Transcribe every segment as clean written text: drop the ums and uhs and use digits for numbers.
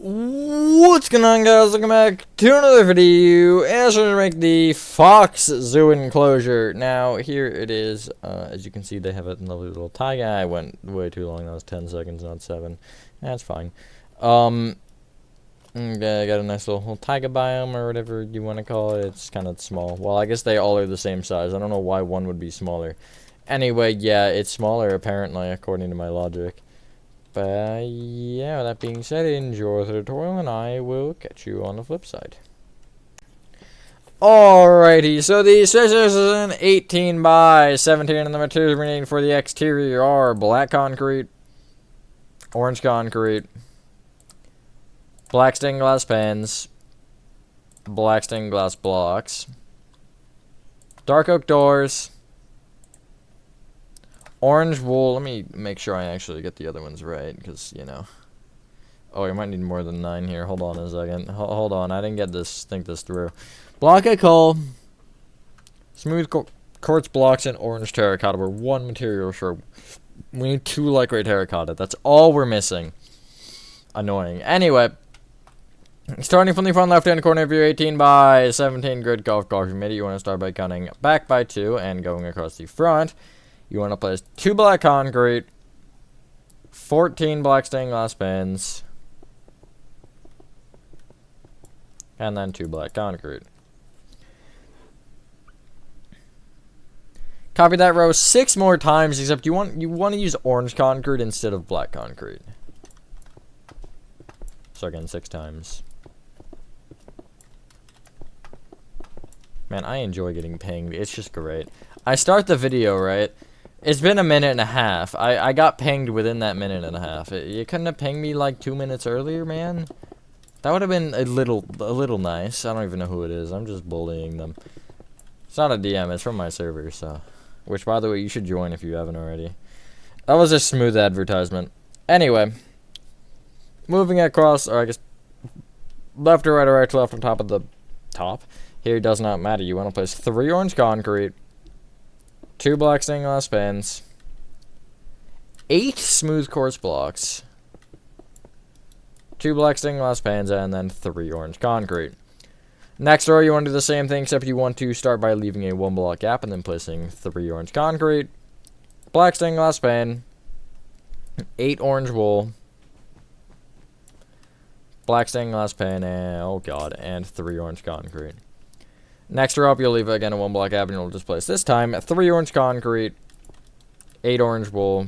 What's going on, guys? Welcome back to another video. And I'm going to make the Fox Zoo enclosure. Now, here it is. As you can see, they have a lovely little taiga. I went way too long. That was 10 seconds, not 7. That's fine. I got a nice little taiga biome, or whatever you want to call it. It's kind of small. Well, I guess they all are the same size. I don't know why one would be smaller. Anyway, yeah, it's smaller, apparently, according to my logic. But yeah, with that being said, enjoy the tutorial, and I will catch you on the flip side. Alrighty, so the scissors is an 18 by 17, and the materials we need for the exterior are black concrete, orange concrete, black stained glass pens, black stained glass blocks, dark oak doors, orange wool. Let me make sure I actually get the other ones right, because, you know. Oh, you might need more than 9 here. Hold on a second. Hold on. I didn't think this through. Block of coal, smooth quartz blocks, and orange terracotta. We're one material short. We need 2 light gray terracotta. That's all we're missing. Annoying. Anyway, starting from the front left-hand corner of your 18 by 17 grid golf cart, you want to start by counting back by 2 and going across the front. You want to place 2 black concrete, 14 black stained glass pens, and then 2 black concrete. Copy that row 6 more times, except you want to use orange concrete instead of black concrete. So again, 6 times. Man, I enjoy getting pinged. It's just great. I start the video, right? It's been a minute and a half. I got pinged within that minute and a half. You couldn't have pinged me like 2 minutes earlier, man? That would have been a little nice. I don't even know who it is. I'm just bullying them. It's not a DM. It's from my server, so. Which, by the way, you should join if you haven't already. That was a smooth advertisement. Anyway. Moving across, or I guess, left to right or right to left on top of the top. Here does not matter. You want to place 3 orange concrete, 2 black stained glass pens, 8 smooth quartz blocks, 2 black stained glass pens, and then 3 orange concrete. Next row, you want to do the same thing, except you want to start by leaving a 1 block gap and then placing 3 orange concrete, black stained glass pen, 8 orange wool, black stained glass pen, and oh god, and 3 orange concrete. Next row up, you'll leave again a 1 block gap, and you'll just place this time 3 orange concrete, 8 orange wool,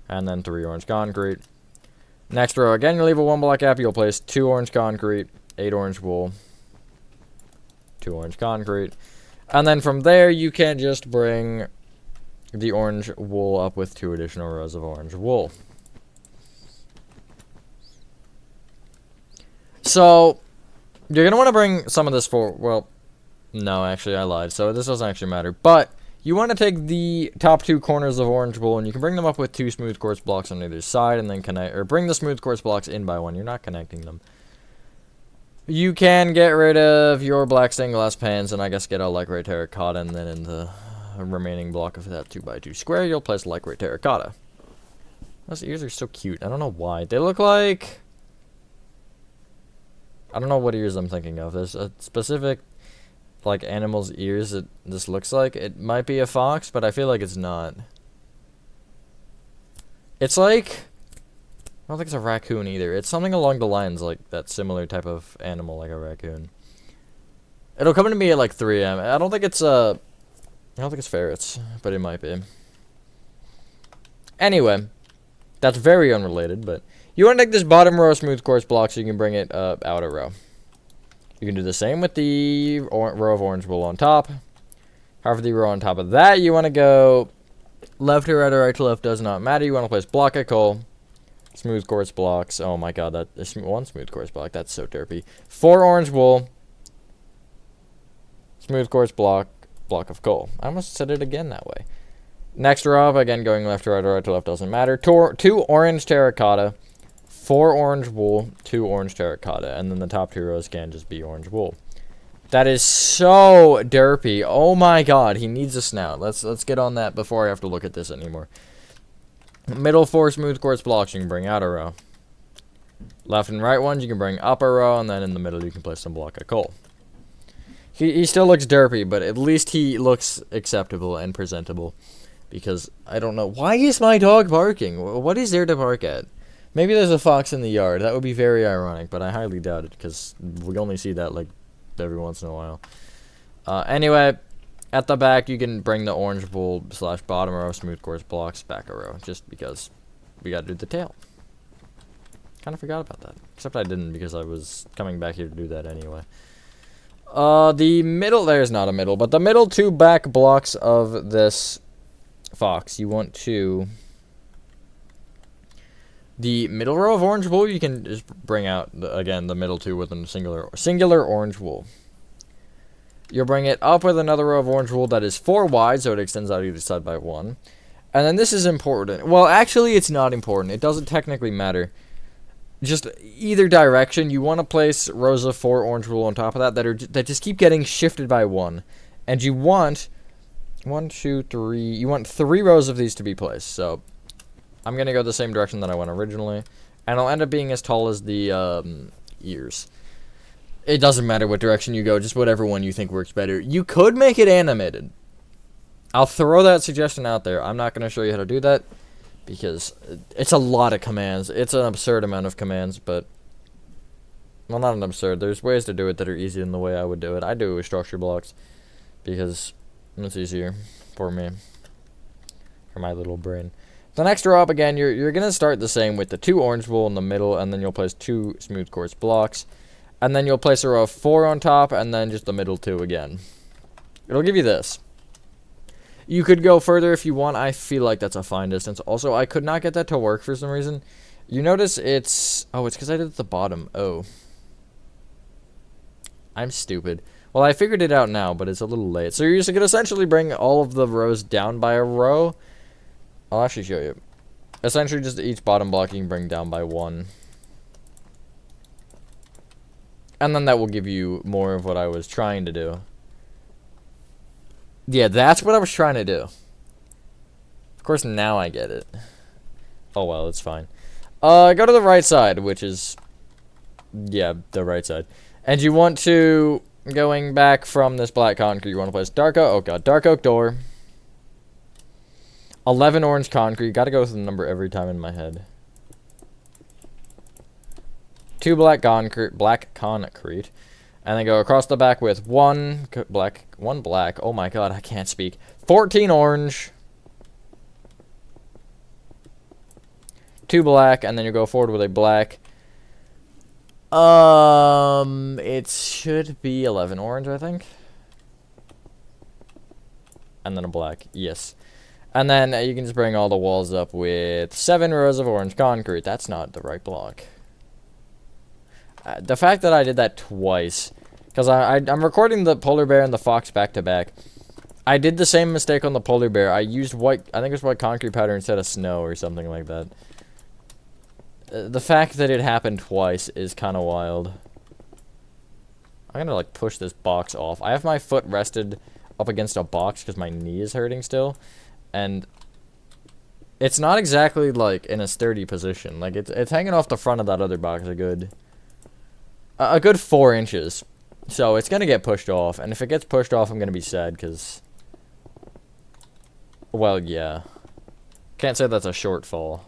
and then 3 orange concrete. Next row again, you'll leave a 1 block gap, you'll place 2 orange concrete, 8 orange wool, 2 orange concrete, and then from there you can just bring the orange wool up with 2 additional rows of orange wool. So you're going to want to bring some of this for, well, no, actually, I lied. So this doesn't actually matter. But you want to take the top 2 corners of orange wool, and you can bring them up with 2 smooth quartz blocks on either side, and then connect, or bring the smooth quartz blocks in by 1. You're not connecting them. You can get rid of your black stained glass pans, and I guess get a light gray terracotta, and then in the remaining block of that 2x2 square, you'll place light gray terracotta. Those ears are so cute. I don't know why. They look like, I don't know what ears I'm thinking of. There's a specific, like, animal's ears that this looks like. It might be a fox, but I feel like it's not. It's like, I don't think it's a raccoon either. It's something along the lines like that similar type of animal, like a raccoon. It'll come to me at like 3 AM. I don't think it's ferrets, but it might be. Anyway, that's very unrelated, but you want to take this bottom row of smooth quartz block so you can bring it out a row. You can do the same with the row of orange wool on top. However, the row on top of that, you want to go left to right or right to left, does not matter. You want to place block of coal, smooth quartz blocks. Oh my god, that is 1 smooth quartz block. That's so derpy. 4 orange wool, smooth quartz block, block of coal. I almost said it again that way. Next row up, again going left to right or right to left, doesn't matter. 2 orange terracotta, 4 orange wool, 2 orange terracotta, and then the top 2 rows can just be orange wool. That is so derpy. Oh my god, he needs a snout. Let's get on that before I have to look at this anymore. Middle 4 smooth quartz blocks, you can bring out a row. Left and right ones you can bring up a row, and then in the middle you can place some block of coal. He still looks derpy, but at least he looks acceptable and presentable. Because, I don't know, why is my dog barking? What is there to bark at? Maybe there's a fox in the yard. That would be very ironic, but I highly doubt it, because we only see that, like, every once in a while. Anyway, at the back, you can bring the orange wool / bottom row smooth course blocks back a row, just because we gotta do the tail. Kind of forgot about that. Except I didn't, because I was coming back here to do that anyway. The middle, there's not a middle, but the middle 2 back blocks of this fox, you want to... The middle row of orange wool, you can just bring out, again, the middle 2 with a singular orange wool. You'll bring it up with another row of orange wool that is 4 wide, so it extends out either side by 1. And then this is important. Well, actually, it's not important. It doesn't technically matter. Just either direction, you want to place rows of 4 orange wool on top of that just keep getting shifted by 1. And you want 1, 2, 3. You want 3 rows of these to be placed. So I'm gonna go the same direction that I went originally, and I'll end up being as tall as the ears. It doesn't matter what direction you go, just whatever one you think works better. You could make it animated. I'll throw that suggestion out there. I'm not gonna show you how to do that, because it's a lot of commands. It's an absurd amount of commands, but... Well, not an absurd. There's ways to do it that are easier than the way I would do it. I do it with structure blocks, because it's easier for me. For my little brain. The next row up, again, you're going to start the same with the 2 orange wool in the middle, and then you'll place 2 smooth course blocks. And then you'll place a row of 4 on top, and then just the middle 2 again. It'll give you this. You could go further if you want. I feel like that's a fine distance. Also, I could not get that to work for some reason. You notice it's... Oh, it's because I did it at the bottom. Oh. I'm stupid. Well, I figured it out now, but it's a little late. So you're just going to essentially bring all of the rows down by a row. I'll actually show you. Essentially, just each bottom block you can bring down by 1. And then that will give you more of what I was trying to do. Yeah, that's what I was trying to do. Of course, now I get it. Oh, well, it's fine. Go to the right side, which is... Yeah, the right side. And you want to... Going back from this black concrete, you want to place dark oak... Oh, God. Dark oak door. 11 orange concrete. Gotta go with the number every time in my head. 2 black concrete. And then go across the back with 1 black. Oh my god, I can't speak. 14 orange. 2 black, and then you go forward with a black. It should be 11 orange, I think. And then a black. Yes. And then you can just bring all the walls up with 7 rows of orange concrete. That's not the right block. The fact that I did that twice, because I'm recording the polar bear and the fox back to back. I did the same mistake on the polar bear. I used white, I think it was white concrete powder instead of snow or something like that. The fact that it happened twice is kind of wild. I'm gonna like push this box off. I have my foot rested up against a box because my knee is hurting still. And it's not exactly like in a sturdy position. Like it's hanging off the front of that other box a good 4 inches. So it's gonna get pushed off, and if it gets pushed off, I'm gonna be sad because, well, yeah, can't say that's a shortfall.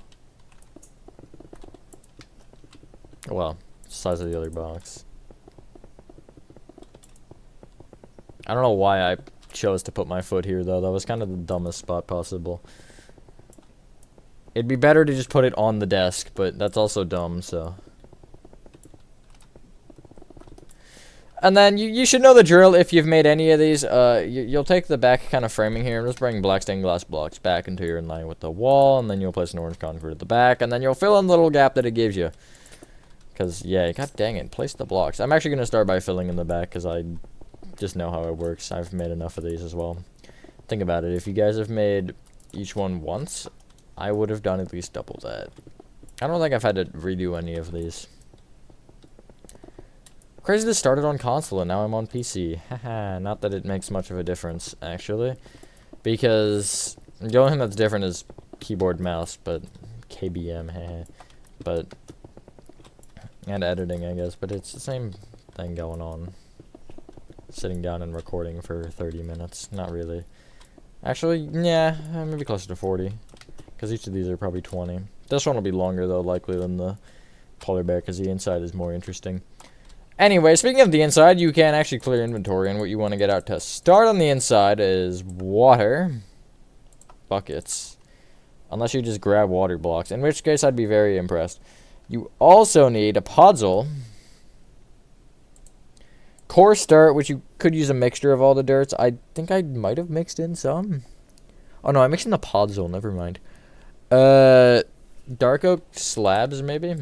Well, size of the other box. I don't know why I chose to put my foot here though. That was kind of the dumbest spot possible. It'd be better to just put it on the desk, but that's also dumb, so. And then you should know the drill if you've made any of these. You'll take the back kind of framing here and just bring black stained glass blocks back into your in line with the wall, and then you'll place an orange concrete at the back, and then you'll fill in the little gap that it gives you. Because, yeah, god dang it, place the blocks. I'm actually going to start by filling in the back, because I just know how it works. I've made enough of these as well. Think about it. If you guys have made each one once, I would have done at least double that. I don't think I've had to redo any of these. Crazy this started on console and now I'm on PC. Haha, not that it makes much of a difference, actually. Because the only thing that's different is keyboard mouse, but KBM, haha. But And editing, I guess, but it's the same thing going on. Sitting down and recording for 30 minutes. Not really. Actually, yeah, maybe closer to 40. Because each of these are probably 20. This one will be longer, though, likely, than the polar bear, because the inside is more interesting. Anyway, speaking of the inside, you can actually clear inventory, and what you want to get out to start on the inside is water. Buckets. Unless you just grab water blocks, in which case I'd be very impressed. You also need a podzol. Coarse dirt, which you could use a mixture of all the dirts. I think I might have mixed in some. Oh no, I mixed in the podzol, never mind. Dark oak slabs, maybe?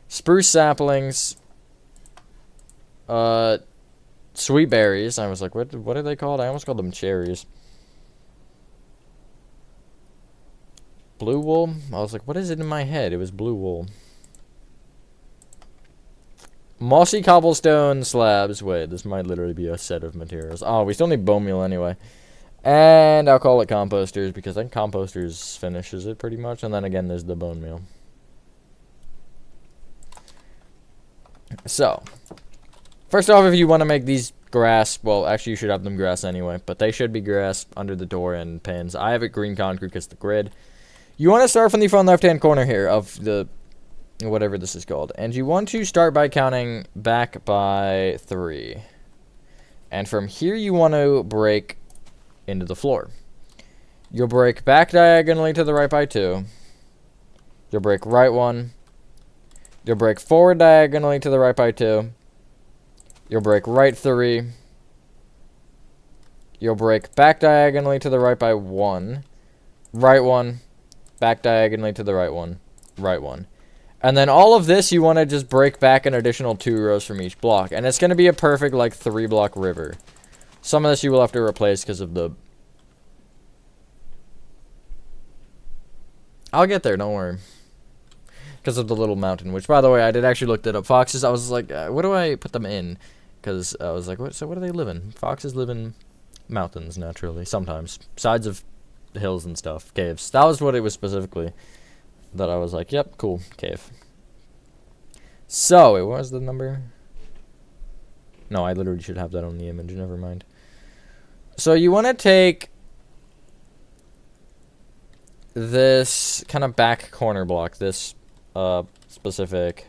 Spruce saplings. Sweet berries. I was like, what are they called? I almost called them cherries. Blue wool? I was like, what is it in my head? It was blue wool. Mossy cobblestone slabs. Wait, this might literally be a set of materials. Oh, we still need bone meal anyway. And I'll call it composters, because I think composters finishes it pretty much. And then again, there's the bone meal. So, first off, if you want to make these grass, well, actually you should have them grass anyway, but they should be grass under the door and pins. I have it green concrete because the grid. You want to start from the front left-hand corner here of the, whatever this is called. And you want to start by counting back by 3. And from here you want to break into the floor. You'll break back diagonally to the right by 2. You'll break right 1. You'll break forward diagonally to the right by 2. You'll break right 3. You'll break back diagonally to the right by 1. Right 1. Back diagonally to the right 1. Right 1. And then all of this, you want to just break back an additional 2 rows from each block. And it's going to be a perfect, like, 3-block river. Some of this you will have to replace because of the... I'll get there, don't worry. Because of the little mountain, which, by the way, I did actually look that up. Foxes, I was like, what do I put them in? Because I was like, what do they live in? Foxes live in mountains, naturally, sometimes. Sides of hills and stuff, caves. That was what it was specifically. That I was like, yep, cool, cave. So, what was the number? No, I literally should have that on the image, never mind. So, you want to take this kind of back corner block, this specific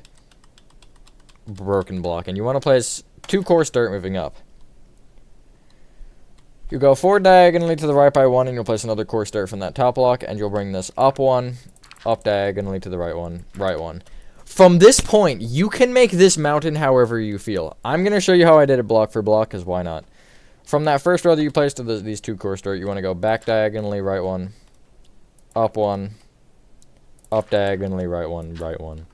broken block, and you want to place 2 coarse dirt moving up. You go forward diagonally to the right by 1, and you'll place another coarse dirt from that top block, and you'll bring this up 1, up diagonally to the right 1, right 1. From this point, you can make this mountain however you feel. I'm going to show you how I did it block for block, because why not? From that first row that you placed to these 2 coarse dirt, you want to go back diagonally, right 1, up 1, up diagonally, right 1, right 1.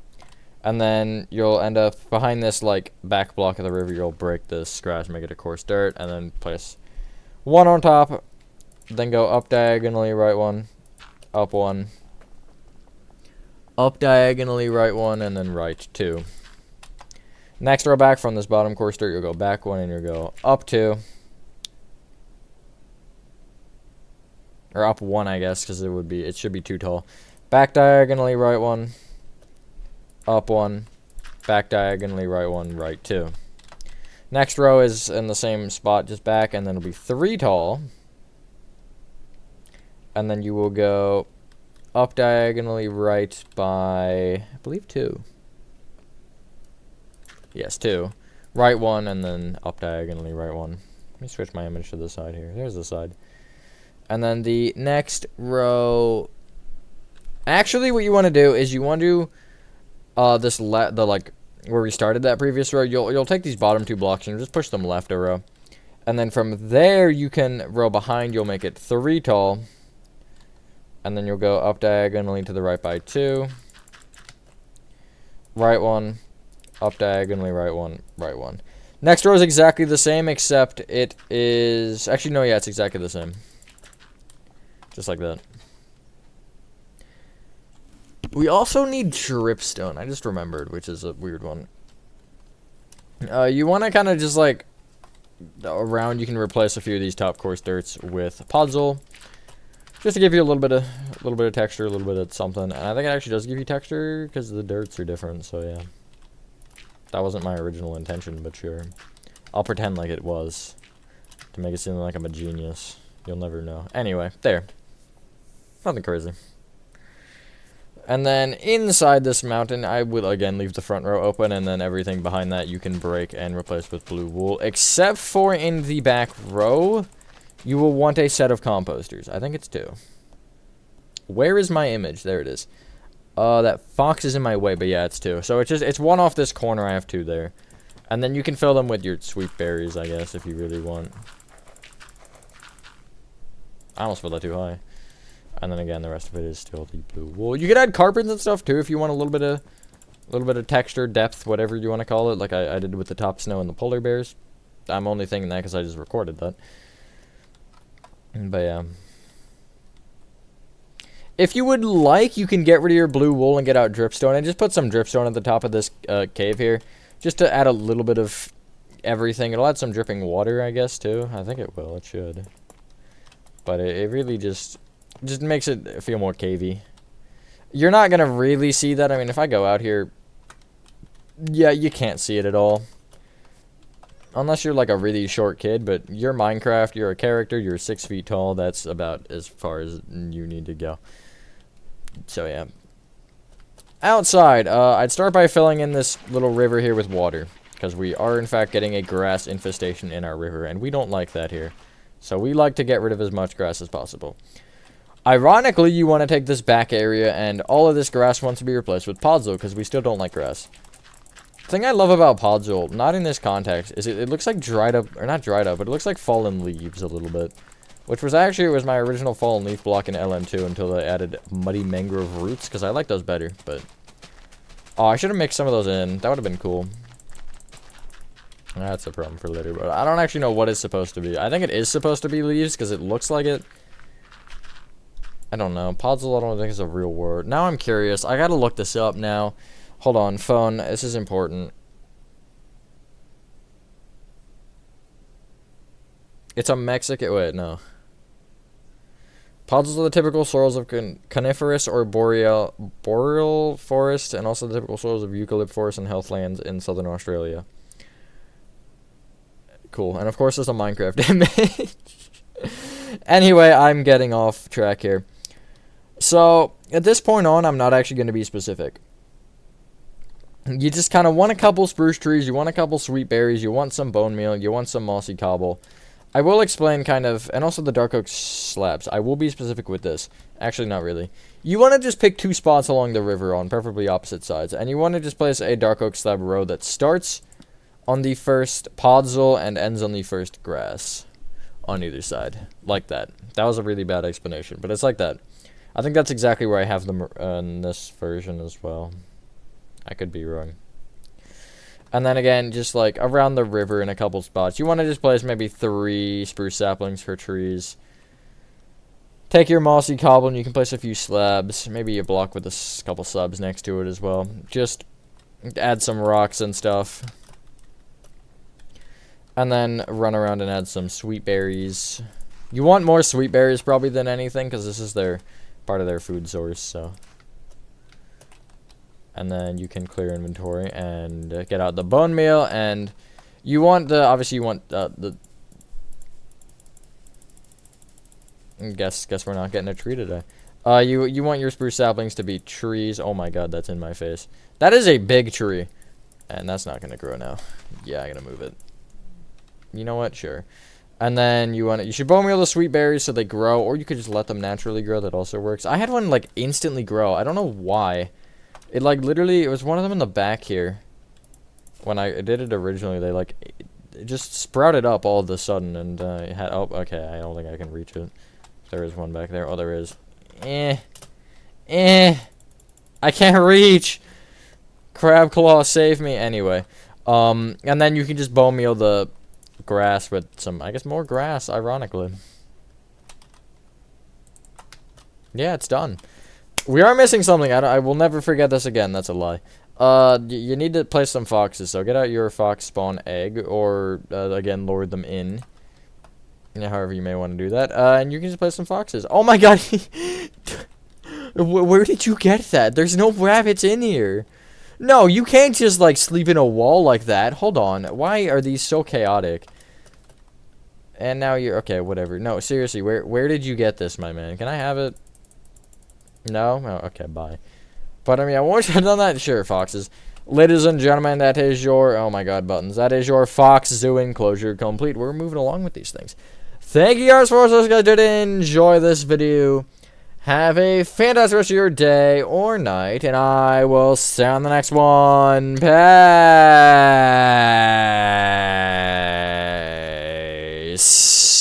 And then you'll end up behind this, like, back block of the river, you'll break this scratch, make it a coarse dirt, and then place 1 on top, then go up diagonally, right 1, up 1, up diagonally, right 1, and then right 2. Next row back from this bottom coarse dirt, you'll go back 1, and you'll go up 2. Or up 1, I guess, because it should be too tall. Back diagonally, right 1, up 1, back diagonally, right 1, right 2. Next row is in the same spot, just back, and then it'll be 3 tall. And then you will go up diagonally right by, I believe, 2. Yes, 2. Right 1, and then up diagonally right 1. Let me switch my image to the side here. There's the side. And then the next row... Actually, what you want to do is you want to where we started that previous row, you'll take these bottom 2 blocks and just push them left a row. And then from there, you can row behind, you'll make it 3 tall. And then you'll go up diagonally to the right by 2. Right 1, up diagonally, right 1, right 1. Next row is exactly the same, except it is... Actually, no, yeah, it's exactly the same. Just like that. We also need dripstone. I just remembered, which is a weird one. You want to kind of just like around. You can replace a few of these top coarse dirts with podzol. Just to give you a little bit of texture, a little bit of something. And I think it actually does give you texture because the dirts are different. So yeah, that wasn't my original intention, but sure. I'll pretend like it was to make it seem like I'm a genius. You'll never know. Anyway, there. Nothing crazy. And then inside this mountain, I will again leave the front row open, and then everything behind that you can break and replace with blue wool. Except for in the back row, you will want a set of composters. I think it's 2. Where is my image? There it is. That fox is in my way, but yeah, it's 2. So it's 1 off this corner. I have 2 there. And then you can fill them with your sweet berries, I guess, if you really want. I almost filled that too high. And then again, the rest of it is still the blue wool. You could add carpets and stuff too if you want a little bit of texture, depth, whatever you want to call it, like I did with the top snow and the polar bears. I'm only thinking that because I just recorded that. But yeah. If you would like, you can get rid of your blue wool and get out dripstone, and just put some dripstone at the top of this cave here, just to add a little bit of everything. It'll add some dripping water, I guess, too. I think it will. It should. But it really just makes it feel more cavey. You're not going to really see that. I mean, if I go out here, yeah, you can't see it at all. Unless you're like a really short kid, but you're Minecraft, you're a character, you're 6 feet tall, that's about as far as you need to go. So, yeah. Outside, I'd start by filling in this little river here with water, because we are, in fact, getting a grass infestation in our river, and we don't like that here. So we like to get rid of as much grass as possible. Ironically, you want to take this back area, and all of this grass wants to be replaced with podzol, because we still don't like grass. The thing I love about podzol, not in this context, is it looks like dried up, or not dried up, but it looks like fallen leaves a little bit. Which was actually, it was my original fallen leaf block in LM2 until they added muddy mangrove roots, because I like those better, but... Oh, I should have mixed some of those in. That would have been cool. That's a problem for later, but I don't actually know what it's supposed to be. I think it is supposed to be leaves, because it looks like it. I don't know. Podzol, I don't think is a real word. Now I'm curious. I gotta look this up now. Hold on, phone. This is important. It's a Mexican... Wait, no. Podzols are the typical soils of coniferous or boreal forest, and also the typical soils of eucalypt forest and heathlands in southern Australia. Cool. And of course, there's a Minecraft image. Anyway, I'm getting off track here. So, at this point on, I'm not actually going to be specific. You just kind of want a couple spruce trees, you want a couple sweet berries, you want some bone meal, you want some mossy cobble. I will explain kind of, and also the dark oak slabs. I will be specific with this. Actually, not really. You want to just pick 2 spots along the river on preferably opposite sides, and you want to just place a dark oak slab row that starts on the first podzol and ends on the first grass on either side. Like that. That was a really bad explanation, but it's like that. I think that's exactly where I have them in this version as well. I could be wrong. And then again, just like around the river in a couple spots. You want to just place maybe 3 spruce saplings for trees. Take your mossy cobble and you can place a few slabs. Maybe a block with a couple slabs next to it as well. Just add some rocks and stuff. And then run around and add some sweet berries. You want more sweet berries probably than anything, because this is their part of their food source, so... And then you can clear inventory and get out the bone meal, and you want the, obviously you want the, guess we're not getting a tree today. You want your spruce saplings to be trees. Oh my god, that's in my face. That is a big tree, and that's not gonna grow now. Yeah, I'm gonna move it. You know what? Sure. And then you should bone meal the sweet berries so they grow, or you could just let them naturally grow. That also works. I had one like instantly grow. I don't know why. It like literally, it was one of them in the back here. When I did it originally, they like it just sprouted up all of a sudden, and it had. Oh, okay. I don't think I can reach it. There is one back there. Oh, there is. I can't reach. Crab claw, save me. Anyway, and then you can just bone meal the grass with some, I guess, more grass. Ironically. Yeah, it's done. We are missing something. I will never forget this again. That's a lie. You need to place some foxes. So get out your fox spawn egg, or again, lure them in. Yeah, however you may want to do that. And you can just play some foxes. Oh my god! Where did you get that? There's no rabbits in here. No, you can't just, like, sleep in a wall like that. Hold on. Why are these so chaotic? And now you're... Okay, whatever. No, seriously, where did you get this, my man? Can I have it? No? Oh, okay, bye. But, I mean, once you've done that, sure, foxes. Ladies and gentlemen, that is your... Oh, my God, buttons. That is your fox zoo enclosure complete. We're moving along with these things. Thank you guys for watching. If you guys did enjoy this video, have a fantastic rest of your day or night, and I will see you on the next one. Peace.